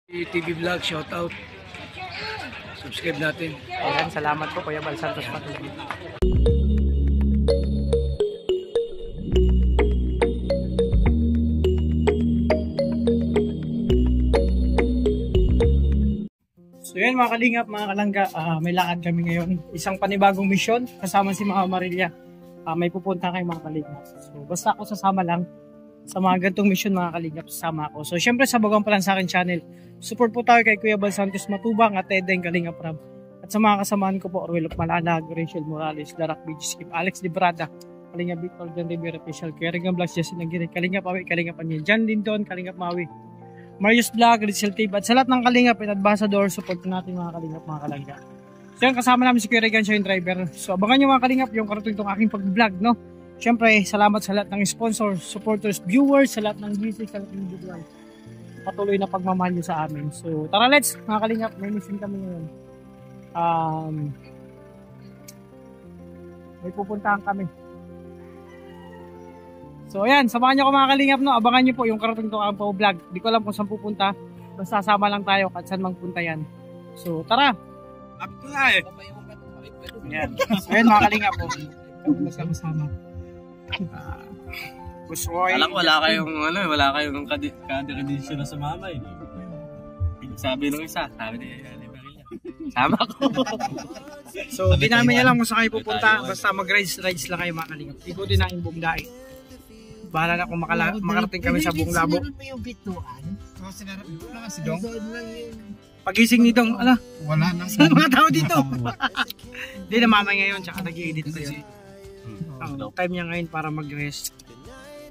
TV Vlog, shout out. Subscribe natin. Ayan, salamat po Kuya Bal Santos Matubang. So yun mga kalingap, mga kalangga, may lakad kami ngayon. Isang panibagong misyon kasama si Mama Marilia. May pupunta kayo mga kalingap. So basta ako sasama lang sa mga gantong misyon mga kalingap, sasama ako. So syempre sa bagang pa lang sa akin channel, support po tayo kay Kuya Bal Santos Matubang at Tedeng Kalingap Rab. At sa mga kasamahan ko po, Orwell of Malalag, Rachel Morales, Darak Skip, Alex Librada, Kalingap Victor, John Rivera Official, Kuya Regan Vlogs, Justin Aguirre, Kalingap Awi, Kalingap Anyan, John Lindon, Kalingap Mawi, Marius Vlog, Rizal Tape, at sa lahat ng Kalingap at Ambassador, support natin mga Kalingap, mga Kalangga. So yan, kasama namin si Kuya Regan, siya yung driver. So abangan nyo mga Kalingap yung karating itong aking pag-vlog, no? Siyempre, salamat sa lahat ng sponsors, supporters, viewers, sa lahat ng music, sa lahat ng individual. Patuloy na pagmamahal nyo sa amin. So tara, let's mga Kalingap, may mission kami ngayon. May pupuntahan kami. So ayan, samahan nyo ko mga Kalingap, no? Abangan nyo po yung karating itong aking vlog. Di ko alam kung saan pupunta. Basta sama lang tayo at saan mang punta yan. So tara! Lapit ko nga eh. Ayan. So ayan mga Kalingap po. Magkama-sama. Gusto ko ay... Alam ko wala kayong kadikadisyon na sumama eh. Sabi nung isa, sabi ni Liberia, sama ko. So di namin alam kung saan kayo pupunta. Basta mag-rides lang kayo mga Kalingap. Ikutin na yung buong daig. Bahala na kung makarating kami sa buong labo. Si Dong. Pagising ni Dong, Wala nang mga tao dito. Hindi na mamay ngayon, tsaka nag-i-edit pa yun. Time niya ngayon para mag-rest.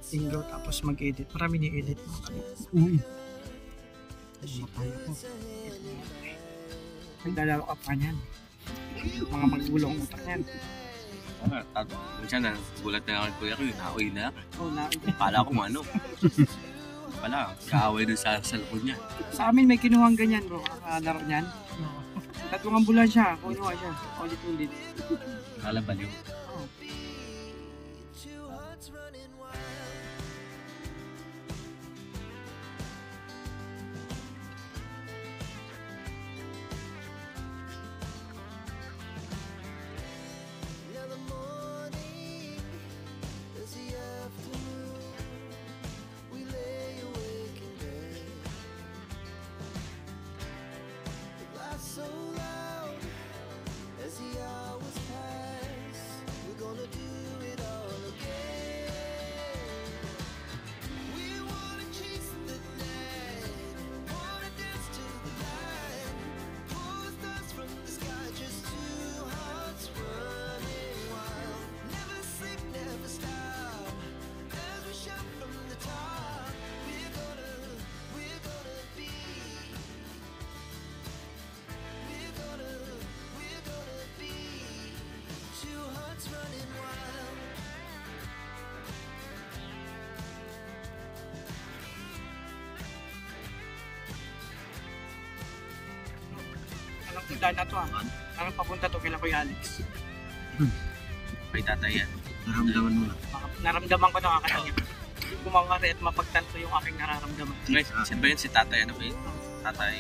Tinggaw tapos mag-edit. Marami ni-edit. Uy. Nagdalaro ka pa niyan. Mga magulong utak niyan. Minsan na, gulat na ako kay Kuya ko, nauwi na. Oh, Akala ko ano. Pala, kaaway doon sa likod niya. sa amin may kinuhang ganyan bro. Laro niyan. Tatlong ambulansya. Kunuha siya. Ulit-ulit. Akala baliw. Anong punta na to Anong papunta to kila Kuya Alex? May tatay yan. Naramdaman mo na. Naramdaman ko na kakatanya. Kumangari at mapagtanto yung aking nararamdaman. Sino ba yun? Si tatay ano ba yun? Tatay.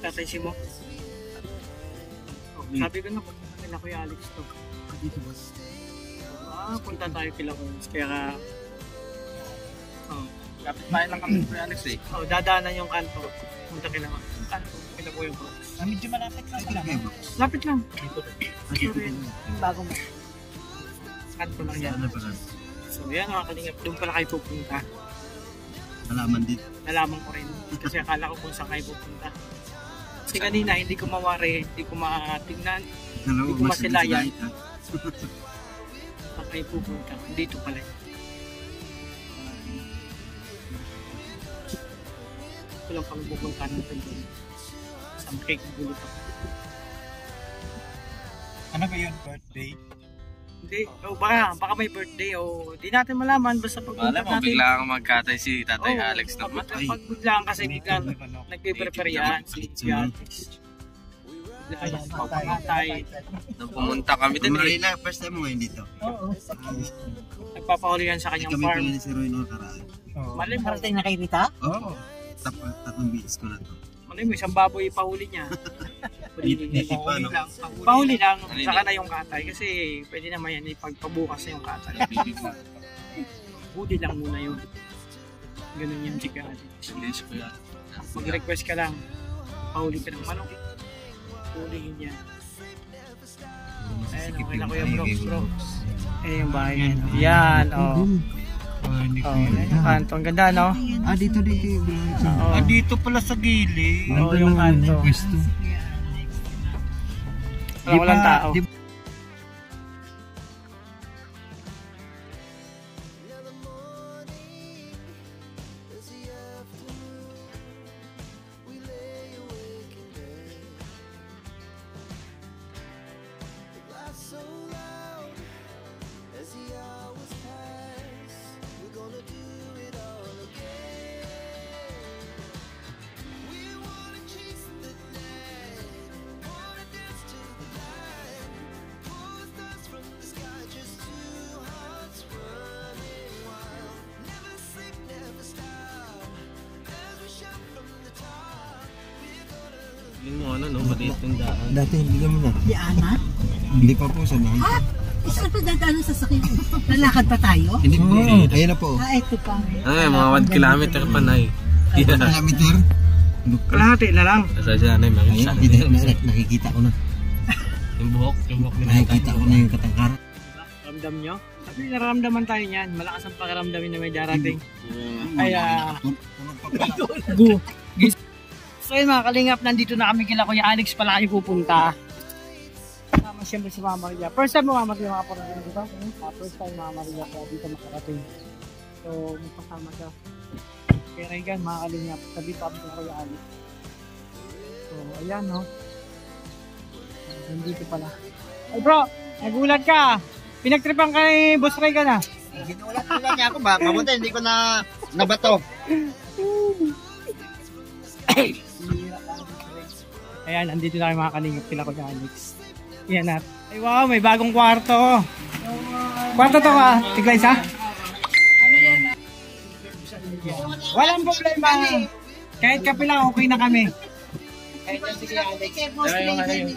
Tatay si mo. Sabi ko na punta kila Kuya Alex to. Dito ba? Punta tayo kila Kuya Alex. Kaya Kapit bahay lang kami Kuya Alex eh. dadaanan yung kanto. Punta kila Kuya Alex. Medyo malapit lang. Lapit lang. Dito. Yung bagong kanto lang yan. Ano pala? So yan mga Kalingap, doon pala kayo pupunta. Halaman dito. Nalaman ko rin. Kasi akala ko kung saan kayo pupunta. Kasi kanina hindi ko mawari, hindi ko matingnan, hindi ko masilayan. Saan kayo pupunta. Dito pala. Ito lang kami pupunta natin doon. Sa cake gulo pa. Ano ba yun? Birthday? Hindi, baka may birthday o di natin malaman basta pagpunta Alam mo, natin. bigla kang magkatay si tatay Alex naman. Pag biglaan kasi biglang nagpe-prepare yan si Alex. Ayan, papatay. Nung pumunta kami din eh. Marina, first time mo ngayon dito? Oo. Nagpapahulihan sa kanyang Kami farm. pala ni si Roy noong karaan. Malay mo. Parating na kay Rita? Oo. Tatlong biis ko na to. Malay mo, isang baboy ipahuli niya. Hindi pa, no? Pahuli lang, saka na yung katay. Kasi pwede naman yan ipagpabukas na yung katay. Huli lang muna yun. Ganun yung chicken. English ko yan. Mag-request ka lang. Pahuli ka ng manok. Hulihin yan. Ayun, okay na Kuya Brooks, bro. Eh, yung bahay yan. Yan, oh. Oh, yung kanto. Ang ganda, no? Dito. Oo. Dito pala sa gilid. Oo, yung kanto. Walang tao. Yung mo ano, no? Maliit yung daan. Dati hindi kami na. Di Ana? Hindi pa po sa nahin. Saan pa dadaan sa sakit? Lalakad pa tayo? Hindi po. Ayan na po. Ito pa. Mga 1 kilometer pa na eh. Kilometer? Kalahati na lang. Sa dyan ay makikita. Nakikita ko na. Yung buhok Nakikita ko na yung katangkaran. Ramdam nyo? Sabi, nararamdaman tayo niyan. Malakas ang pakiramdamin na may darating. Ay, Gu. So yun mga kalingap, nandito na kami kila Kuya Alex pala kayo pupunta. Kasama siyempre si Mama Maria. First time mo Mama Maria makaparating dito? First time Mama Maria kaya dito makarating. So magpasama siya. Kaya Regan mga kalingap, sabi kami kay Kuya Alex. So ayan no. Nandito pala. Ay bro, nagulat ka. Pinagtripan ka ni Boss Regan ah. Ginulat niya ako ba? Mabuti hindi ko na nabato. Ayan, andito na kayo mga kalingap kila Kuya Alex. Yan at. Ay wow, may bagong kwarto. Kwarto to ka? Tigla isa? Walang problema. Kahit kape lang, okay na kami.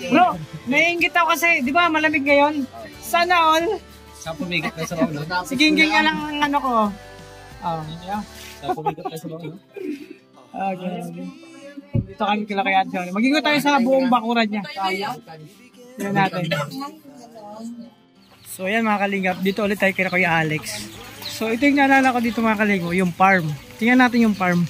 Bro, naiingit ako kasi, di ba malamig ngayon? Sana all. Saan pumigat na sa bawang, no? Siging-ging ka lang ang ano ko. Oh, yeah. Saan pumigat na sa bawang, no? Okay. Dito kami kila Kuya Alex. Mag-ingot tayo sa buong bakuran niya. Tignan natin. So ayan mga kalingap, dito ulit tayo kila Kuya Alex. So ito yung naalala ko dito mga kalingap, yung farm. Tingnan natin yung farm.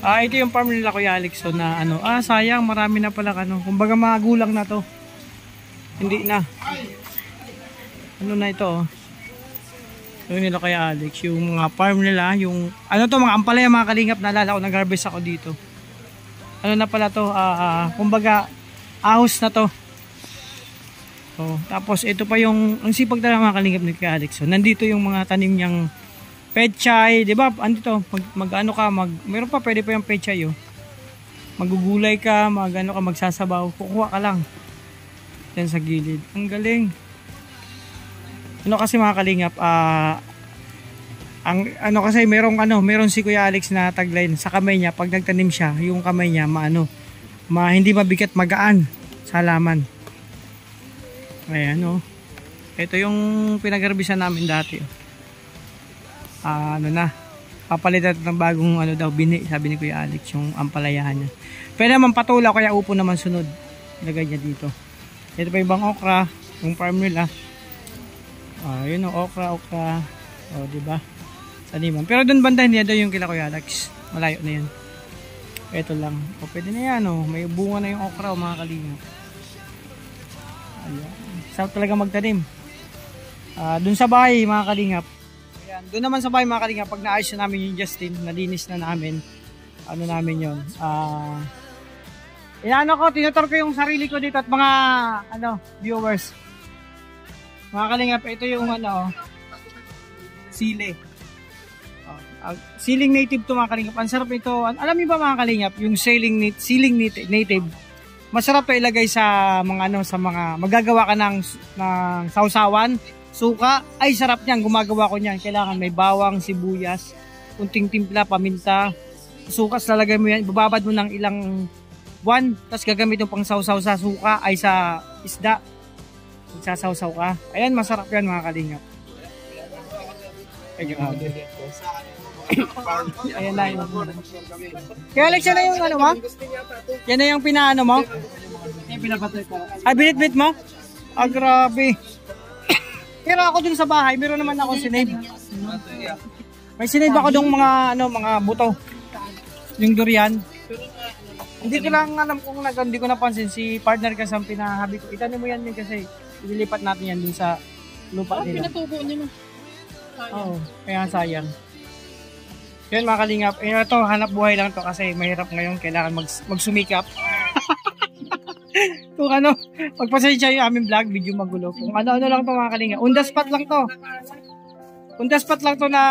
Ito yung farm nila Kuya Alex. So na ano, sayang marami na pala ano. Kumbaga mga gulang na to. Hindi na. Ano na ito oh. So yun nila Kuya Alex, yung mga farm nila, yung ano to mga ampalaya mga kalingap, naalala ko nag-harvest ako dito. Ano na pala to, kumbaga ahos na to. So, tapos ito pa yung ang sipag talaga mga kalingap ni Kuya Alex. So nandito yung mga tanim niyang pechay, 'di ba? Andito mag-ano ka, meron pa pwede pa yung pechay oh. Magugulay ka, magano ka, magsasabaw, kukuha ka lang. Yan sa gilid. Ang galing. Ano kasi mga kalingap, ang ano kasi meron si Kuya Alex na tagline sa kamay niya pag nagtanim siya, yung kamay niya hindi mabigat, magaan sa halaman. Ayan oh. Ito yung pinagharbisan namin dati. Papalitan ng bagong bini, sabi ni Kuya Alex, yung ampalayahan niya. Pwede naman patula kaya upo naman sunod. Lagay niya dito. Ito pa yung ibang okra, yung farm nila. Yun o, okra. O, diba? Taniman. Pero doon banda, hindi daw yung kila Kuya Alex. Malayo na yan. Ito lang. O, pwede na yan o. May bunga na yung okra o mga kalingap. Ayan. Sarap talaga magtanim. Doon sa bahay, mga kalingap. Ayan. Doon naman sa bahay, mga kalingap, pag naayos na namin yung Justin, nalinis na namin. Ano namin yun? Tinutur ko yung sarili ko dito at mga, viewers. Mga kalingap, ito yung sili. Siling native to mga kalingap. Ang sarap ito. Alam niyo ba mga kalingap, yung siling native, masarap to ilagay sa mga sa mga magagawa ka ng sausawan. suka. Ay, sarap niyan. Gumagawa ko niyan. Kailangan may bawang, sibuyas, kunting timpla, paminta, suka. Lalagay mo yan. Bababad mo ng ilang buwan. Tapos gagamit mo pang sausaw sa suka ay sa isda. Magsasawsaw ka. Ayan, masarap yan mga kalingap. Ayan na yun. Kaya Alex, yan na yung ano mo? Yan na yung pinaano mo? Ay, binit-bit mo? Ah, grabe. Pero ako dun sa bahay, meron naman ako sinave. May sinave ako dong mga, mga buto. Yung durian. Hindi ko lang alam kung hindi ko napansin. Si partner kasi ang pinahabi ko. Itanin mo yan kasi ililipat natin yan dun sa lupa nila. Pinatubo niyo na. Oo, kaya sayang. Yun mga kalingap. Ito, hanap buhay lang to kasi mahirap ngayon. Kailangan magsumikap. Kung ano, magpasensya yung aming vlog, video magulo. Kung ano-ano lang to mga kalingap. On the spot lang to. On the spot lang to na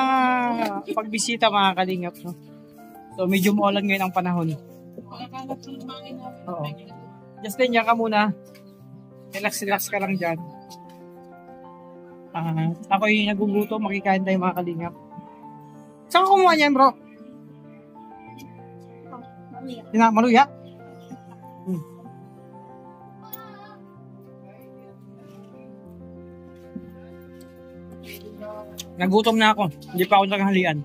pagbisita mga kalingap. No? So medyo maulan ngayon ang panahon. Oo. Justin, yan ka muna. Relax ka lang dyan. Ako yung naguguto, makikain tayo mga kalingap. Saan ka kumuha niyan, bro? Maluya? Nagutom na ako. Hindi pa ako naghalian.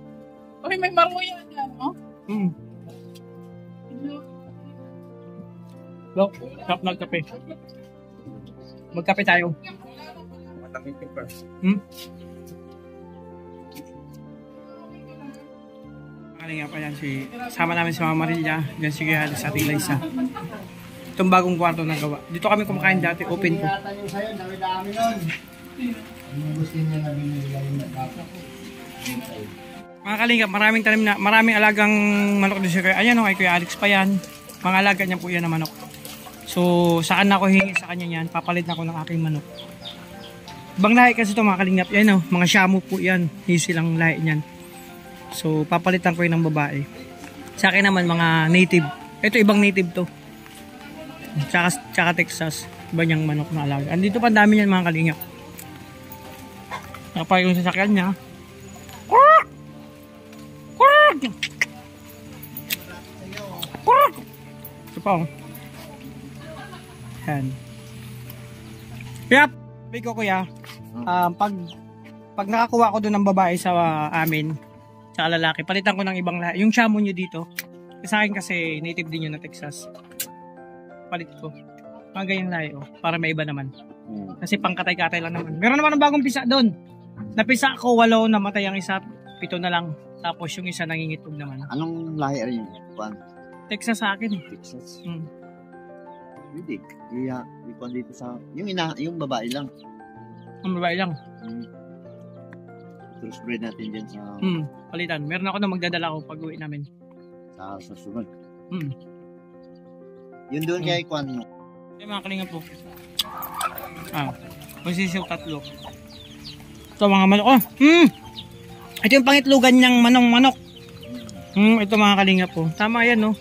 Okay, may maruya na, no? Look, sarap nagkape. Magkape tayo. Nga pa yan sama namin si Mama Maria. Diyan sige halos sa ating Liza. Itong bagong kwarto na gawa. Dito kami kumakain dati, open ko. Mga kalingap, maraming alagang manok din siya. Ayan o, kay Kuya Alex pa yan. Mga alaga niya po yan na manok. So, saan ako hingi sa kanya yan? Papalit na ako ng aking manok. Ibang lahi kasi ito mga kalingap. Yan o, mga shamu po yan. Hindi silang lahi niyan. So, papalitan ko yun ng babae. Sa akin naman, mga native. Ito, ibang native to. Tsaka Texas. Iba niyang manok na alaga. Andito pa dami yan mga kalingap. Nakapag yung sasakyan niya. Ito pa oh. Yan. Yep. Bigo kuya. Pag nakakuha ko doon ng babae sa amin, sa lalaki, palitan ko ng ibang lahi. Yung shamu nyo dito, sa akin kasi native din yun na Texas. Palit ko. Mga ganyang lahi oh, para may iba naman. Kasi pangkatay-katay lang naman. Meron naman ng bagong pisa doon. Napisa ko 8, namatay ang isa, 7 na lang. Tapos yung isa nangingitog naman. Anong lahi rin yun? Texas sa akin. Texas. Hindi. Ikuan dito sa yung babae lang. Ang babae lang. Crossbreed natin dyan sa palitan. Meron ako na magdadala ko pag uwi namin. sa sunod. Yun doon kay Kwan mo. Ay mga kalinga po. Magsisiw 3. Ito mga manok. Ito yung pangitlugan niyang manok. Ito mga kalinga po. Tama yan no.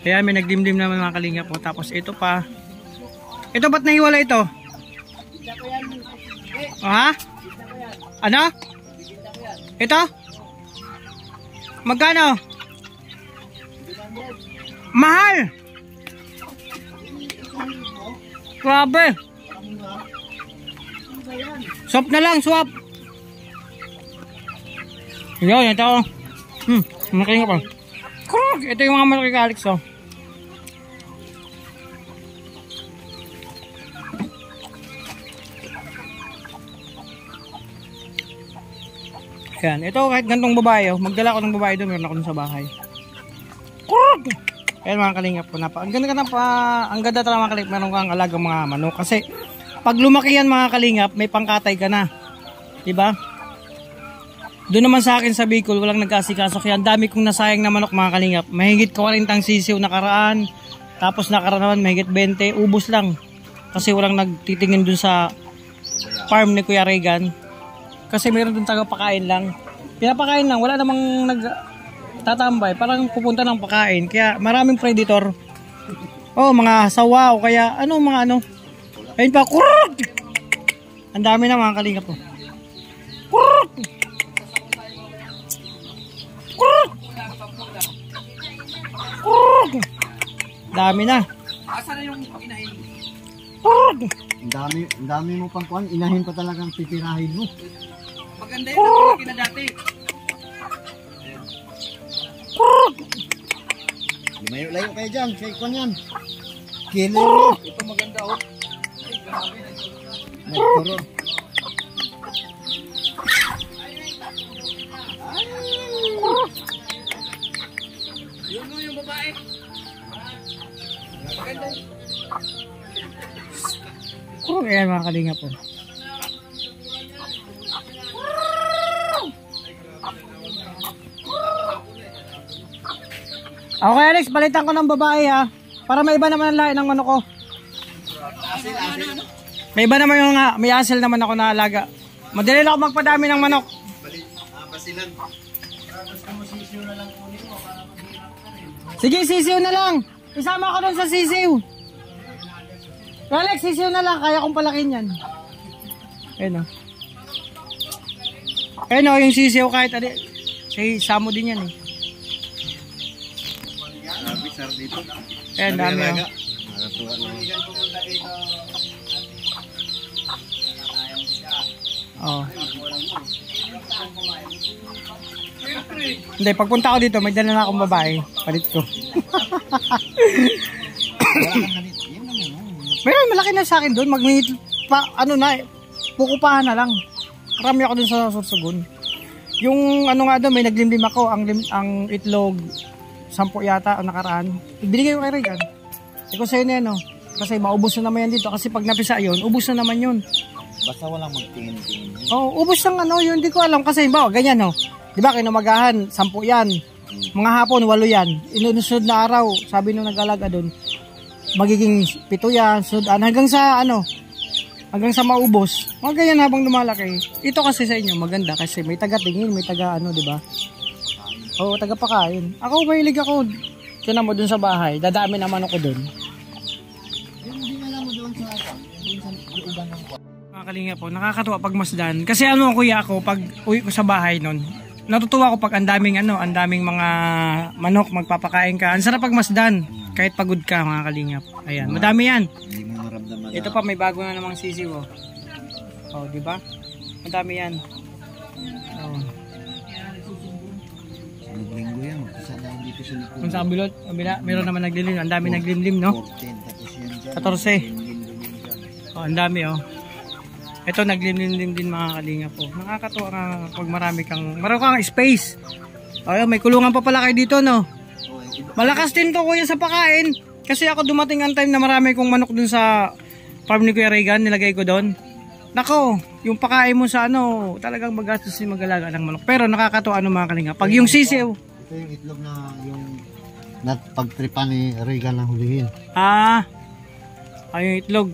Kaya may nagdimdim naman mga kalinga po. Tapos ito pa. Ito ba't nahiwala ito? Ha? Ano? Ito? Magkano? Mahal! Grabe! Swap na lang, swap! Yun, ito. Malaki nga pa. Ito yung mga malaki ka, Alex, oh. Yan, ito kahit gantong babae, oh. Magdala ko ng babae doon, meron ako dun sa bahay. Ayan mga kalingap po, ang ganda talaga mga kalingap, meron kang alagang mga manok. Kasi pag lumaki yan mga kalingap, may pangkatay ka na. Diba? Doon naman sa akin sa Bicol, walang nagkasikaso. Kaya ang dami kong nasayang na manok mga kalingap. Mahigit 40 sisiw nakaraan. Tapos nakaraan naman mahigit 20. Ubus lang. Kasi walang nagtitingin doon sa farm ni Kuya Regan. Kasi meron doon taga-pakain lang. Pinapakain lang. Wala namang nagtatambay. Parang pupunta ng pakain. Kaya maraming predator. Oh, mga sawa o kaya ano mga ano. Ayun pa. Ang dami na mga kalingap po. Dami na. Ang dami mo pang kuhan. Inahin pa talagang titirahin mo. Maganda yun, ang laki na dati. Lumayo-layo kayo dyan. Kaya kuhan yan. Killer mo. Ito maganda oh. Nagturon. Yun mo yung babae. Maganda. Ayan mga kalingap po. Okay Alex, balitan ko ng babae ha. Para may iba naman ang lahi ng manok ko. May iba naman yung may asil naman ako na alaga. Madali lang ako magpadami ng manok. Sige, sisiw na lang. Isama ko dun sa sisiw. Alex, sisiw na lang. Kaya kong palakin yan. Ayun o. Ayun o, yung sisiw kahit adi. Say, samo din yan eh. Sabi, sir, dito. Ayun, dami o. Nakatuwa na. Oh. Hindi, pagpunta ko dito, may dala na akong babae. Palit ko. Wala kang ganito. Yan naman. Pero malaki na sa akin doon. Ano na, pukupahan na lang. Marami ako doon sa Sorsogon. Yung ano nga doon, may naglimlim ako. Ang itlog, 10 yata ang nakaraan. Ibinigay ko kay Regan. Iko sa'yo na yan, oh. Kasi maubos na naman yan dito. Kasi pag napisa yun, ubos na naman yun. Basta walang magtingin-tingin. Oh, ubos ng ano, yun hindi ko alam kasi ba, ganyan oh. 'Di ba kinumagahan 10 'yan. Mga hapon 8 'yan. Inusunod na araw, sabi nung nag-alaga doon, magiging 7 'yan, sudan hanggang sa ano, hanggang sa maubos. Mga ganyan habang lumalaki. Ito kasi sa inyo maganda kasi may taga-tingin, may taga ano, 'di ba? Oo, taga-pakain. Ako mahilig ako. Tinan mo doon sa bahay, dadami naman ako doon. Yung dinala mo doon sa looban ng Mga kalinga po, nakakatuwa pag masdan. Kasi ano kuya ako, pag uwi ko sa bahay nun, natutuwa ko pag ang daming mga manok, magpapakain ka. Ang sarap pag masdan, kahit pagod ka mga kalingap. Ayan, madami yan. Hindi mo maramdaman. Ito pa, may bago na namang sisiw. Oh, di ba? Madami yan. Oh. Linggo yan, magkisa na dito sa likod. Kung sa kabilot, meron naman naglimlim. Ang dami naglimlim, no? 14, tapos yan dyan. 14. Oh, ang dami, oh. Ito naglimlim din mga kalinga po. Nakakatuwa nga pag marami kang space. Ayun, may kulungan pa pala kayo dito, no? Malakas din to kuya sa pakain. Kasi ako dumating ang time na marami kong manok dun sa farm ni Kuya Regan, nilagay ko doon. Nako, yung pakain mo sa ano, talagang magastos din mag-alaga ng manok. Pero nakakatuwa ano mga kalinga. Pag yung sisiw. Ito yung itlog na yung pagtripa ni Regan na hulihin. Yung itlog.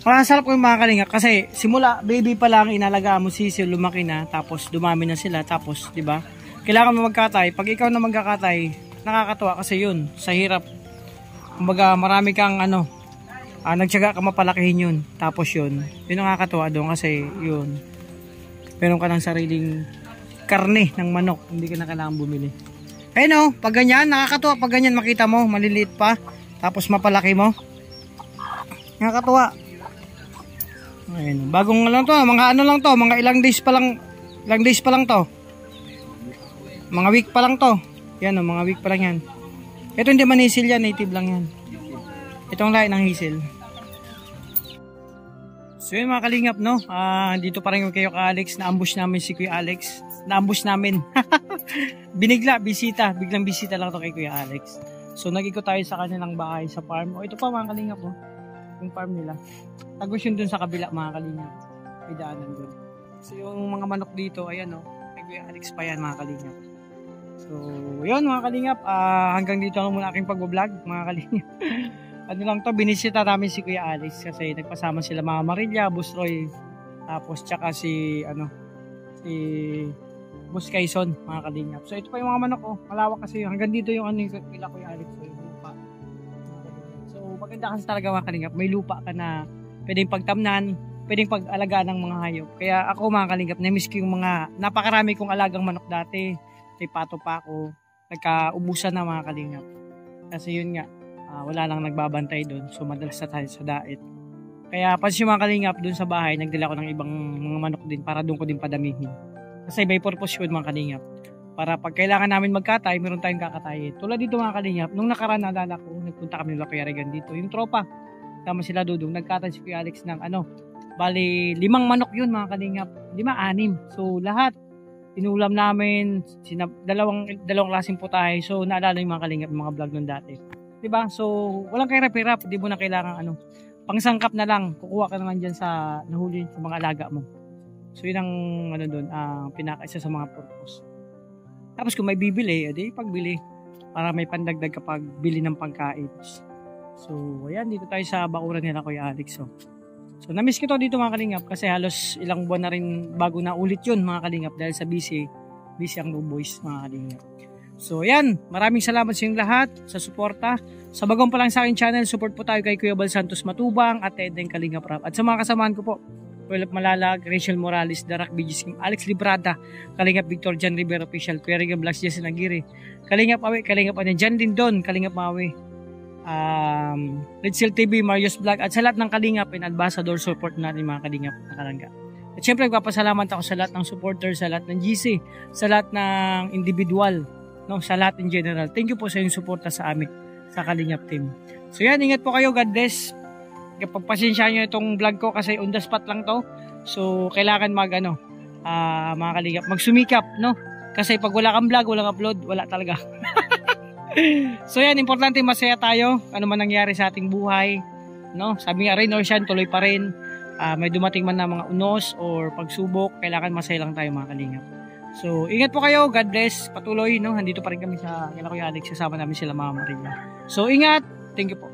Masarap ko yung mga kalinga kasi simula baby pa lang inalagaan mo sisiw, lumaki na, tapos dumami na sila, tapos 'di ba? Kailangan mo magkatay. Pag ikaw na magkakatay, nakakatuwa kasi 'yun, sa hirap. Kumbaga marami kang nagtiyaga ka mapalakihin 'yun. Tapos 'yun nakakatuwa doon kasi 'yun. Meron ka ng sariling karne ng manok, hindi ka na kailangan bumili. Ayun pag ganyan, nakakatuwa pag ganyan makita mo, maliliit pa, tapos mapalaki mo. Nakakatuwa. Ayun, bagong lang to, mga mga ilang days pa lang to. Mga week pa lang to. Yan mga week pa lang yan. Ito hindi man hisil yan, native lang yan. Itong lahi ng hisil. So yun mga kalingap, no? Dito pa rin kayo ka Alex, na-ambush namin si Kuya Alex. Na-ambush namin. Biglang bisita lang to kay Kuya Alex. So nag-ikot tayo sa kanilang bahay sa farm. Ito pa mga kalingap, yung farm nila. Tagos yun dun sa kabila mga kalingap. May daanan dun. So yung mga manok dito, ayan kay Kuya Alex pa yan mga kalingap. So yun mga kalingap, hanggang dito lang muna aking pag-vlog mga kalingap. Ano lang to, binisita namin si Kuya Alex kasi nagpasama sila Mama Marilya, Boss Roy, tapos tsaka si Boss Quezon mga kalingap. So ito pa yung mga manok malawak kasi yun. Hanggang dito yung kila Kuya Alex, yung lupa. So maganda kasi talaga mga kalingap, may lupa ka na pwedeng pagtamnan, pwedeng pag-alagaan ng mga hayop. Kaya ako mga kalingap, na-miss ko yung mga napakarami kong alagang manok dati. May pato pa ako, nagkaubusan na mga kalingap. Kasi yun nga, wala lang nagbabantay doon, so madalas na tayo sa dait. Kaya pansin yung mga kalingap doon sa bahay, nagdala ko ng ibang mga manok din para doon ko din padamihin. Kasi may purpose yun mga kalingap. Para pag kailangan namin magkatay, meron tayong kakatayin. Tulad dito mga kalingap, nung nakaraan naalala ko, nagpunta kami ng Kuya Regan dito. Yung tropa, tama sila Dudong, nagkatay si Kuya Alex ng bali 5 manok yun mga kalingap. 5, 6. So lahat, inulam namin, dalawang klaseng putahe. So naalala yung mga kalingap, yung mga vlog nun dati. Diba? So walang kahirap-hirap, di mo na kailangan pangsangkap na lang, kukuha ka naman dyan sa nahuli sa mga alaga mo. So yun ang doon, pinaka-isa sa mga purpose. Tapos kung may bibili, edi pagbili para may pandagdag kapag bili ng pagkain. So ayan, dito tayo sa bakuran nila Kuya Alex. So na-miss ko to dito mga kalingap kasi halos ilang buwan na rin bago na ulit yun mga kalingap dahil sa busy ang boys mga kalingap. So ayan, maraming salamat sa inyong lahat sa suporta. Sa bagong pa lang sa aking channel, support po tayo kay Kuya Bal Santos Matubang at Edeng Kalingap Rap. At sa mga kasamahan ko po, Philip Malalag, Rachel Morales, Darak BGS King, Alex Librada, Kalingap Victor, Jan Rivera Official, Kuya Regan Blas, Jesse Nagiri, Kalingap Awe, Kalingap Jan Dindon, Kalingap Mawe, Redsil TV, Marius Vlog, at sa lahat ng Kalingap and Ambassador support natin mga Kalingap na Kalangga. At syempre, magpapasalamat ako sa lahat ng supporters, sa lahat ng GC, sa lahat ng individual, sa lahat in general. Thank you po sa inyong suporta sa amin, sa Kalingap team. So yan, ingat po kayo, God bless. Pagpasensya nyo itong vlog ko kasi on the spot lang to. So kailangan mga Kalingap, magsumikap, kasi pag wala kang vlog, walang upload, wala talaga. So yan, importante masaya tayo, ano man nangyari sa ating buhay, sabi nga rin, Ocean, tuloy pa rin. May dumating man na mga unos or pagsubok, kailangan masaya lang tayo mga Kalingap. So, ingat po kayo. God bless. Patuloy, nandito pa rin kami sa Kuya Alex. Kasama namin sila Mama Maria. So, ingat. Thank you po.